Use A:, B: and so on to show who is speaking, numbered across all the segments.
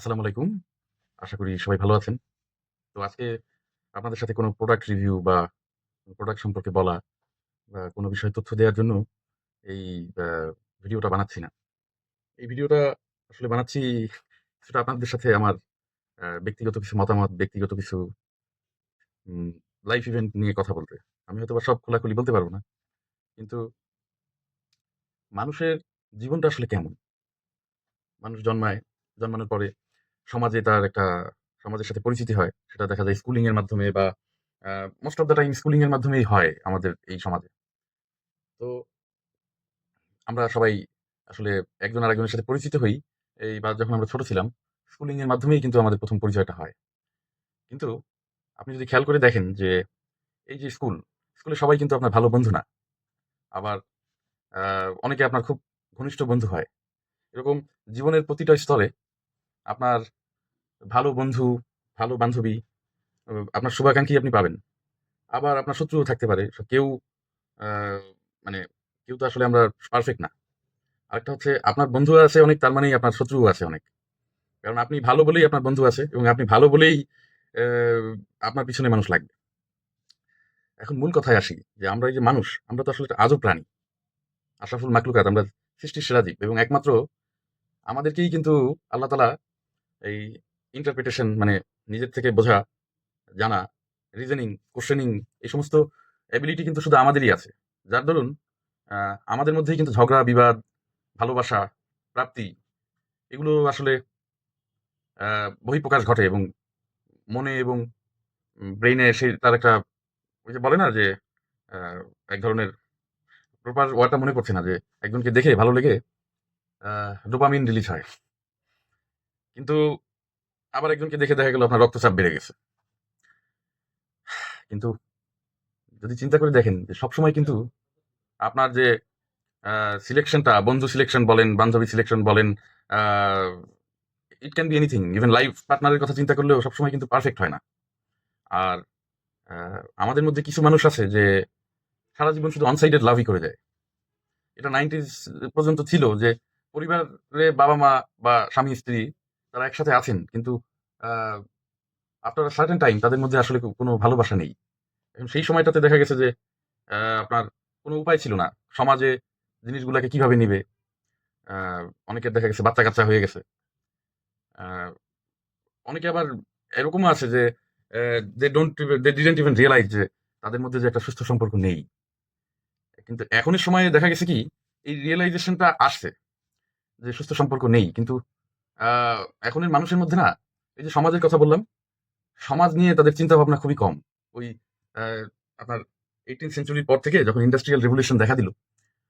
A: আসসালামু আলাইকুম। আশা করি সবাই ভালো আছেন। তো আজকে আপনাদের সাথে কোনো প্রোডাক্ট রিভিউ বা প্রোডাক্ট সম্পর্কে বলা বা কোনো বিষয়ে তথ্য দেওয়ার জন্য এই আ ভিডিওটা বানাচ্ছি না। এই ভিডিওটা আসলে বানাচ্ছি কিছুটা আপনাদের সাথে আমার ব্যক্তিগত কিছু মতামত, ব্যক্তিগত কিছু উম লাইফ ইভেন্ট নিয়ে কথা বলতে। আমি হয়তোবা সব খোলাখুলি বলতে পারব না। কিন্তু মানুষের জীবনটা আসলে কেমন? মানুষ জন্মায়, জন্মানোর পরে সমাজে তার একটা সমাজের সাথে পরিচিতি হয়। সেটা দেখা যায় স্কুলিং এর মাধ্যমে বা most of the time schooling এর মাধ্যমেই হয় আমাদের এই সমাজে। তো আমরা সবাই আসলে একজন আরেকজনের সাথে পরিচিত হই এই বা যখন আমরা ছোট ছিলাম, স্কুলিং এর মাধ্যমেই কিন্তু আমাদের ১ম পরিচয়টা হয়। কিন্তু আপনি যদি খেয়াল করে দেখেন যে এই যে স্কুলে সবাই কিন্তু আপনার ভালো বন্ধু না। আবার আ অনেকে আপনার খুব ঘনিষ্ঠ বন্ধু হয়। এরকম জীবনের প্রতিটা স্তরে আপনার ভালো বন্ধু, ভালো বান্ধবী, আপনার শুভাকাঙ্ক্ষী আপনি পাবেন। আবার আপনার শত্রুও থাকতে পারে। কেউ আ মানে কেউ তো আসলে আমরা পারফেক্ট না। আরেকটা হচ্ছে আপনার বন্ধু আছে অনেক তার মানেই আপনার শত্রুও আছে অনেক। কারণ আপনি ভালো বলেই আপনার বন্ধু আছে এবং আপনি ভালো বলেই অ্যা আপনার পিছনে মানুষ লাগবে। এখন মূল কথায় আসি যে আমরা এই যে মানুষ, আমরা তো আসলে একটা আজব প্রাণী। আশরাফুল মাখলুকাত আমরা সৃষ্টির সেরা জীব এবং একমাত্র আমাদেরকেই কিন্তু আল্লাহ তাআলা এই ইন্টারপ্রিটেশন মানে নিজের থেকে বোঝা, জানা, রিজনিং, কোয়েশ্চেনিং এই সমস্ত এবিলিটি কিন্তু শুধু আমাদেরই আছে। যার দরুন আ আমাদের মধ্যেই কিন্তু ঝগড়া, বিবাদ, ভালোবাসা, প্রাপ্তি এগুলো আসলে আ বহিঃপ্রকাশ ঘটে এবং মনে এবং ব্রেইনে এসে তার একটা ওই যে বলে না যে আ এক ধরনের প্রপার ওয়ার্ডটা মনে পড়ছে না যে একজনকে দেখে ভালো লেগে আ ডোপামিন রিলিজ হয়। কিন্তু আবার একজনকে দেখে দেখা গেল আপনার রক্তচাপ বেড়ে গেছে। কিন্তু যদি চিন্তা করে দেখেন যে সবসময় কিন্তু আপনার যে আ সিলেকশনটা বন্ধু সিলেকশন বলেন, বান্ধবী সিলেকশন বলেন, uh it can be anything. Even life partner এর কথা চিন্তা করলেও সবসময় কিন্তু পারফেক্ট হয় না। আর আ আমাদের মধ্যে কিছু মানুষ আছে যে সারা জীবন শুধু অন সাইডেড লাভই করে যায়। এটা 90s পর্যন্ত ছিল যে পরিবারে বাবা-মা বা স্বামী-স্ত্রী তারা একসাথে আছেন। কিন্তু আ আফটার আ সার্টেন টাইম তাদের মধ্যে আসলে কোনো ভালোবাসা নেই। এবং সেই সময়টাতে দেখা গেছে যে আপনার কোনো উপায় ছিল না। সমাজে জিনিসগুলাকে কিভাবে নিবে? আ অনেকের দেখা গেছে বাচ্চা-কাচ্চা হয়ে গেছে। আ অনেকে আবার এরকমও আছে যে they didn't even realize যে তাদের মধ্যে যে একটা সুস্থ সম্পর্ক নেই। কিন্তু এখনের সময়ে দেখা গেছে কি এই রিয়ালাইজেশন টা আসছে যে সুস্থ সম্পর্ক নেই। কিন্তু আ এখনের মানুষের মধ্যে না এই যে সমাজের কথা বললাম, সমাজ নিয়ে তাদের চিন্তাভাবনা খুবই কম। ওই আ আপনার 18th সেঞ্চুরির পর থেকে যখন ইন্ডাস্ট্রিয়াল রেভলিউশন দেখা দিল,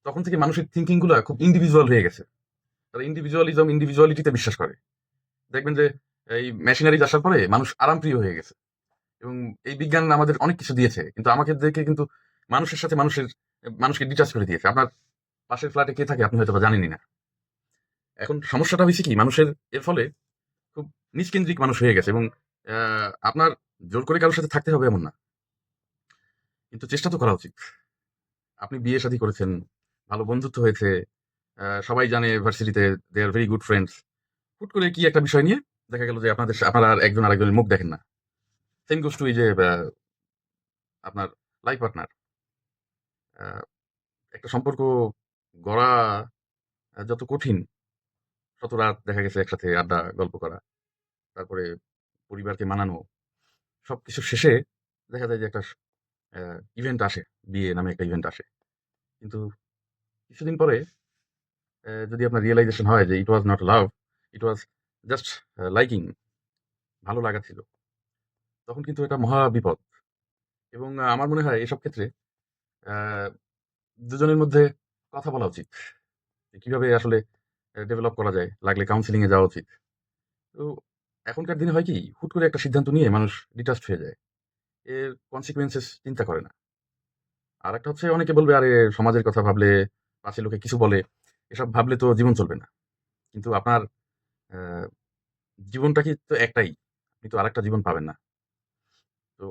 A: তখন থেকে মানুষের থিংকিং গুলা খুব ইন্ডিভিজুয়াল হয়ে গেছে। তারা ইন্ডিভিজুয়ালিজম, ইন্ডিভিজুয়ালিটি তে বিশ্বাস করে। দেখবেন যে এই মেশিনারিজ আসার পরে মানুষ আরামপ্রিয় হয়ে গেছে। এবং এই বিজ্ঞান আমাদের অনেক কিছু দিয়েছে। কিন্তু আমাদেরকে কিন্তু মানুষের সাথে মানুষকে ডিটাচ করে দিয়েছে। আপনার পাশের ফ্ল্যাটে কে থাকে আপনি হয়তোবা জানেনই না। এখন সমস্যাটা হইছে কি মানুষের এর ফলে খুব নিজকেন্দ্রিক মানুষ হয়ে গেছে এবং আ আপনার জোর করে কারো সাথে থাকতে হবে এমন না। কিন্তু চেষ্টা তো করা উচিত। আপনি বিয়ে-শাদী করেছেন, ভালো বন্ধুত্ব হয়েছে, সবাই জানে ভার্সিটিতে they are very good friends. হুট করে কি একটা বিষয় নিয়ে দেখা গেল যে আপনারা আর একজন আরেকজনের মুখ দেখেন না। সেম গোস টু এই যে আপনার লাইফ পার্টনার। আ একটা সম্পর্ক গড়া যত কঠিন, তত রাত দেখা গেছে একসাথে আড্ডা, গল্প করা। তারপরে পরিবারকে মানানো। সবকিছু শেষে দেখা যায় যে একটা অ্যা ইভেন্ট আসে। বিয়ে নামে একটা ইভেন্ট আসে। কিন্তু কিছুদিন পরে যদি আপনার রিয়ালাইজেশন হয় যে it was not love, it was just liking, ভালো লাগা ছিল। তখন কিন্তু এটা মহা বিপদ। এবং আমার মনে হয় এসব ক্ষেত্রে অ্যা দুজনের মধ্যে কথা বলা উচিত। যে কিভাবে আসলে ডেভেলপ করা যায়। লাগলে কাউন্সেলিং এ যাওয়া উচিত। তো এখনকার দিনে হয় কি হুট করে একটা সিদ্ধান্ত নিয়ে মানুষ ডিটাচড হয়ে যায়। এর কনসিকুয়েন্সেস চিন্তা করে না। আরেকটা হচ্ছে অনেকে বলবে, "আরে সমাজের কথা ভাবলে, পাশের লোকে কিছু বলে, এসব ভাবলে তো জীবন চলবে না।" কিন্তু আপনার আ জীবনটা কি তো একটাই। আপনি তো আরেকটা জীবন পাবেন না। তো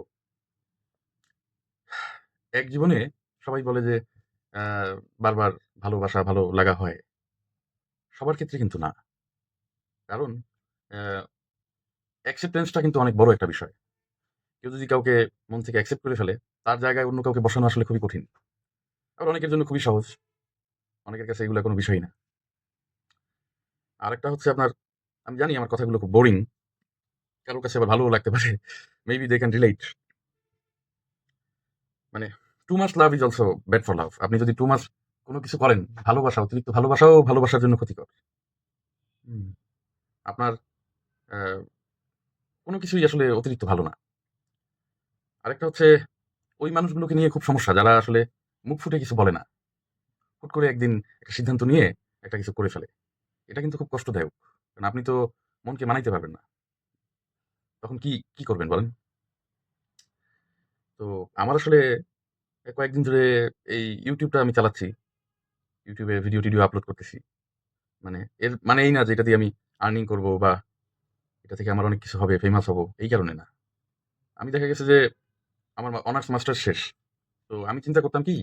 A: এক জীবনে সবাই বলে যে আ বারবার ভালোবাসা, ভালো লাগা হয়। সবার ক্ষেত্রে কিন্তু না। কারণ অ্যাকসেপ্টেন্সটা কিন্তু অনেক বড় একটা বিষয়। কেউ যদি কাউকে মন থেকে অ্যাকসেপ্ট করে ফেলে, তার জায়গায় অন্য কাউকে বসানো আসলে খুবই কঠিন। আবার অনেকের জন্য খুবই সহজ। অনেকের কাছে এগুলা কোনো বিষয়ই না। আরেকটা হচ্ছে আপনার, আমি জানি আমার কথাগুলো খুব বোরিং। কারো কাছে আবার ভালোও লাগতে পারে। Maybe they can relate. মানে too much love is also bad for love. আপনি যদি টু মাচ কোনো কিছু করেন, ভালোবাসা, অতিরিক্ত ভালোবাসাও ভালোবাসার জন্য ক্ষতিকর। হুম। আপনার আ কোনো কিছুই আসলে অতিরিক্ত ভালো না। আরেকটা হচ্ছে ওই মানুষগুলোকে নিয়ে খুব সমস্যা যারা আসলে মুখ ফুটে কিছু বলে না। হুট করে একদিন একটা সিদ্ধান্ত নিয়ে একটা কিছু করে ফেলে। এটা কিন্তু খুব কষ্টদায়ক। কারণ আপনি তো মনকে মানাইতে পারবেন না। তখন কি করবেন বলেন? তো আমার আসলে কয়েকদিন ধরে এই YouTube টা আমি চালাচ্ছি। YouTube এ ভিডিও-টিডিও আপলোড করতেছি। মানে এর মানে এই না যে এটা দিয়ে আমি আর্নিং করব বা এটা থেকে আমার অনেক কিছু হবে, ফেমাস হব, এই কারণে না। আমি দেখা গেছে যে আমার অনার্স মাস্টার্স শেষ। তো আমি চিন্তা করতাম কি,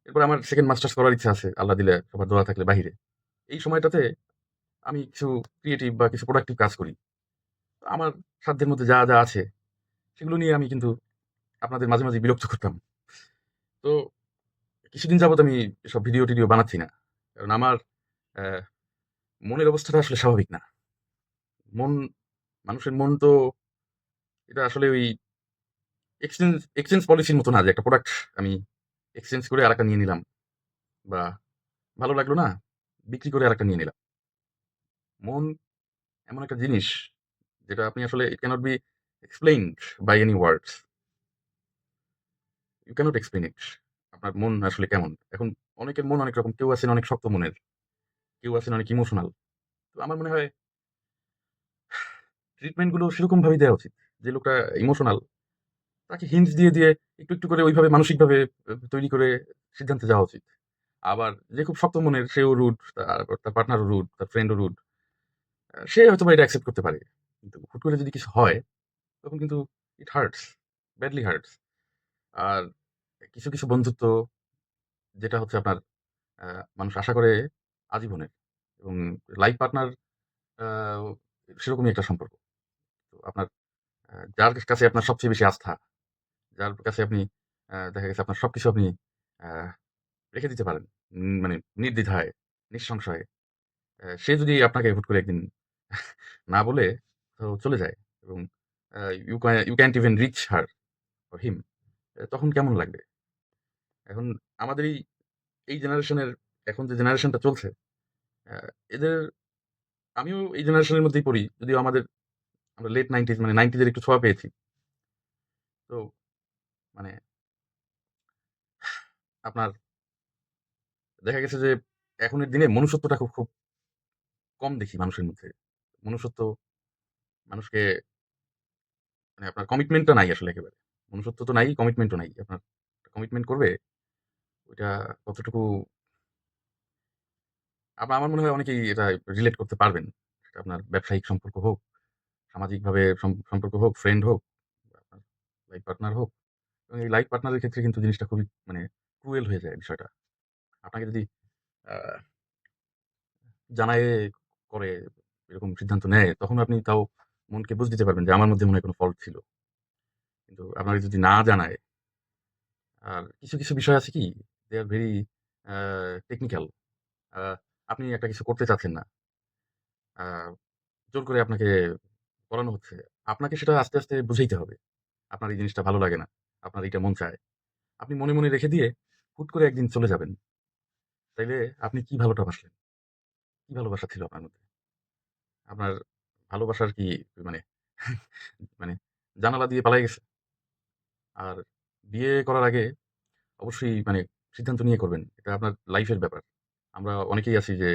A: এরপর আমার সেকেন্ড মাস্টার্স করার ইচ্ছা আছে, আল্লাহ দিলে, সবার দোয়া থাকলে বাহিরে। এই সময়টাতে আমি কিছু ক্রিয়েটিভ বা কিছু প্রোডাক্টিভ কাজ করি। আমার সাধ্যের মধ্যে যা আছে সেগুলো নিয়ে আমি কিন্তু আপনাদের মাঝে মাঝে বিরক্ত করতাম। তো কিছুদিন যাবত আমি এসব ভিডিও-টিডিও বানাচ্ছি না। কারণ আমার অ্যা মনের অবস্থাটা আসলে স্বাভাবিক না। মন মানুষের মন তো এটা আসলে ওই এক্সচেঞ্জ পলিসির মতো না যে একটা প্রোডাক্ট আমি এক্সচেঞ্জ করে আরেকটা নিয়ে নিলাম বা ভালো লাগলো না, বিক্রি করে আরেকটা নিয়ে নিলাম। মন এমন একটা জিনিস যেটা আপনি আসলে it can't be explained by any words. You can't explain it. আপনার মন আসলে কেমন? এখন অনেকের মন অনেক রকম। কেউ আছেন অনেক শক্ত মনের, কেউ আছেন অনেক ইমোশনাল। তো আমার মনে হয় ট্রিটমেন্ট গুলো সেরকমভাবেই দেওয়া উচিত। যে লোকটা ইমোশনাল তাকে হিন্টস দিয়ে একটু করে ওইভাবে মানসিকভাবে তৈরি করে সিদ্ধান্তে যাওয়া উচিত। আবার যে খুব শক্ত মনের সেও রুড, তার পার্টনারও রুড, তার ফ্রেন্ডও রুড। সে হয়তোবা এটা অ্যাকসেপ্ট করতে পারে। কিন্তু হুট করে যদি কিছু হয় তখন কিন্তু ইট হার্টস, ব্যাডলি হার্টস। আর কিছু বন্ধুত্ব যেটা হচ্ছে আপনার আ মানুষ আশা করে আজীবনের এবং লাইফ পার্টনার আ সেরকমই একটা সম্পর্ক। তো আপনার যার কাছে আপনার সবচেয়ে বেশি আস্থা, যার কাছে আপনি দেখা গেছে আপনার সবকিছু আপনি আ রেখে দিতে পারেন। মানে নির্দ্বিধায়, নিঃসংশয়ে। সে যদি আপনাকে হুট করে একদিন না বলে চলে যায় এবং uh you can't even reach her or him, তখন কেমন লাগবে? এখন আমাদের এই জেনারেশনের এখন যে জেনারেশনটা চলছে, আ এদের আমিও এই জেনারেশনের মধ্যেই পড়ি। যদিও আমরা লেট 90s মানে 90s এর একটু ছোঁয়া পেয়েছি। তো মানে আপনার দেখা গেছে যে এখনের দিনে মনুষ্যত্বটা খুব কম দেখি মানুষের মধ্যে। মনুষ্যত্ব মানুষকে মানে আপনার কমিটমেন্টটা নাই আসলে একেবারে। মনুষ্যত্ব তো নাই, কমিটমেন্টও নাই। আপনার কমিটমেন্ট করবে, ওইটা কতটুকু আমার মনে হয় অনেকেই এটা রিলেট করতে পারবেন। সেটা আপনার ব্যবসায়িক সম্পর্ক হোক, সামাজিকভাবে সম্পর্ক হোক, ফ্রেন্ড হোক, বা আপনার লাইফ পার্টনার হোক। এবং এই লাইফ পার্টনারের ক্ষেত্রে কিন্তু জিনিসটা খুবই মানে ক্রুয়েল হয়ে যায় বিষয়টা। আপনাকে যদি আ জানায়ে করে এরকম সিদ্ধান্ত নেয়, তখন আপনি তাও মনকে বুঝ দিতে পারবেন যে আমার মধ্যে মনে হয় কোনো ফল্ট ছিল। কিন্তু আপনাকে যদি না জানায়, আর কিছু বিষয় আছে কি? দে আর ভেরি আ টেকনিক্যাল। আ আপনি একটা কিছু করতে চাচ্ছেন না। আ জোর করে আপনাকে করানো হচ্ছে। আপনাকে সেটা আস্তে বুঝাইতে হবে। আপনার এই জিনিসটা ভালো লাগে না। আপনার এইটা মন চায়। আপনি মনে রেখে দিয়ে হুট করে একদিন চলে যাবেন। তাইলে আপনি কি ভালোটা বাসলেন? কি ভালোবাসা ছিল আপনার মধ্যে? আপনার ভালোবাসার কি মানে মানে জানালা দিয়ে পালায় গেছে? আর বিয়ে করার আগে অবশ্যই মানে সিদ্ধান্ত নিয়ে করবেন। এটা আপনার লাইফের ব্যাপার। আমরা অনেকেই আছি যে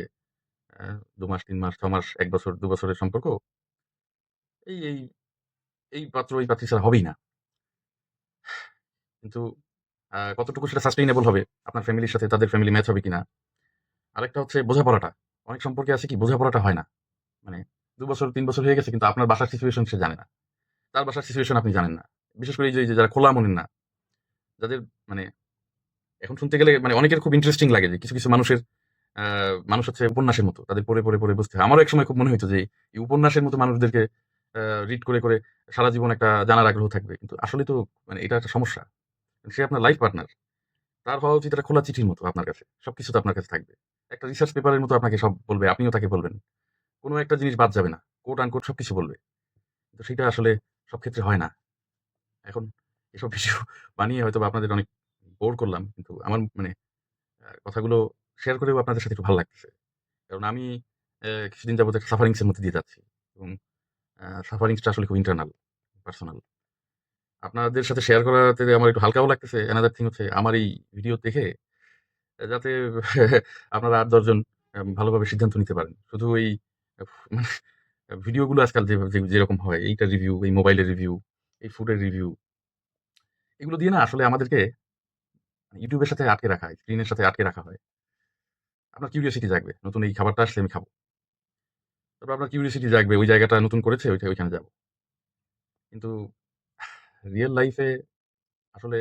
A: ২ মাস, ৩ মাস, ৬ মাস, ১ বছর, ২ বছরের সম্পর্ক। এই, এই, এই পাত্র ওই পাত্রী ছাড়া হবেই না। কিন্তু কতটুকু সেটা সাস্টেইনেবল হবে, আপনার ফ্যামিলির সাথে তাদের ফ্যামিলি ম্যাচ হবে কিনা। আরেকটা হচ্ছে বোঝাপড়াটা। অনেক সম্পর্কে আছে কি বোঝাপড়াটা হয় না। মানে ২ বছর ৩ বছর হয়ে গেছে কিন্তু আপনার বাসার সিচুয়েশন সে জানে না। তার বাসার সিচুয়েশন আপনি জানেন না। বিশেষ করে এই যে যারা খোলা মনের না, যাদের মানে এখন শুনতে গেলে মানে অনেকের খুব ইন্টারেস্টিং লাগে যে কিছু মানুষের আ মানুষ হচ্ছে উপন্যাসের মতো। তাদের পড়ে বুঝতে হয়। আমারও একসময় খুব মনে হইতো যে এই উপন্যাসের মতো মানুষদেরকে রিড করে সারা জীবন একটা জানার আগ্রহ থাকবে। কিন্তু আসলেই তো মানে এটা একটা সমস্যা। সে আপনার লাইফ পার্টনার। তার হওয়া উচিত একটা খোলা চিঠির মতো আপনার কাছে। সবকিছু তো আপনার কাছে থাকবে। একটা রিসার্চ পেপারের মতো আপনাকে সব বলবে, আপনিও তাকে বলবেন। কোন একটা জিনিস বাদ যাবে না। কোট আনকোট সবকিছু বলবে। তো সেটা আসলে সব ক্ষেত্রে হয় না। এখন এসব ভিডিও বানিয়ে হয়তোবা আপনাদের অনেক বোর করলাম। কিন্তু আমার মানে কথাগুলো শেয়ার করেও আপনাদের সাথে একটু ভাল লাগতেছে। কারণ আমি কিছুদিন যাবত একটা সাফারিংস এর মধ্যে দিয়ে যাচ্ছি। এবং সাফারিংস টা আসলে খুব ইন্টারনাল, পার্সোনাল। আপনাদের সাথে শেয়ার করাতে আমার একটু হালকাও লাগতেছে। অ্যানাদার থিং হচ্ছে আমার এই ভিডিও দেখে যাতে আপনারা ৮-১০ জন ভালোভাবে সিদ্ধান্ত নিতে পারেন। শুধু এই মানে ভিডিওগুলো আজকাল যেরকম হয়, এইটার রিভিউ, এই মোবাইলের রিভিউ, এই ফুডের রিভিউ, এগুলো দিয়ে না আসলে আমাদেরকে YouTube এর সাথে আটকে রাখা হয়, স্ক্রিনের সাথে আটকে রাখা হয়। আপনার কিউরিওসিটি জাগবে। নতুন এই খাবারটা আসলে আমি খাবো। তারপর আপনার কিউরিওসিটি জাগবে, ওই জায়গাটা নতুন করেছে, ওইখানে যাবো। কিন্তু রিয়াল লাইফে আসলে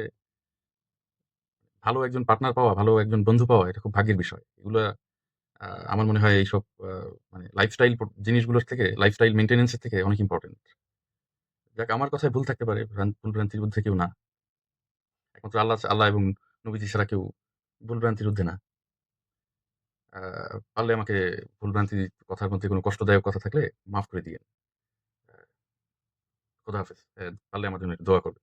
A: ভালো একজন পার্টনার পাওয়া, ভালো একজন বন্ধু পাওয়া এটা খুব ভাগ্যের বিষয়। এগুলা আমার মনে হয় এইসব মানে লাইফস্টাইল জিনিসগুলোর থেকে, লাইফস্টাইল মেইনটেন্যান্স এর থেকে অনেক ইম্পোর্টেন্ট। যাক, আমার কথায় ভুল থাকতে পারে। ভুল ভ্রান্তির ঊর্ধ্বে কেউ না। একমাত্র আল্লাহ এবং নবীজি ছাড়া কেউ ভুল ভ্রান্তির ঊর্ধ্বে না। আ পারলে আমাকে ভুল ভ্রান্তি কথার মধ্যে কোনো কষ্টদায়ক কথা থাকলে মাফ করে দিয়েন। খোদা হাফেজ। পারলে আমার জন্য একটু দোয়া করবেন।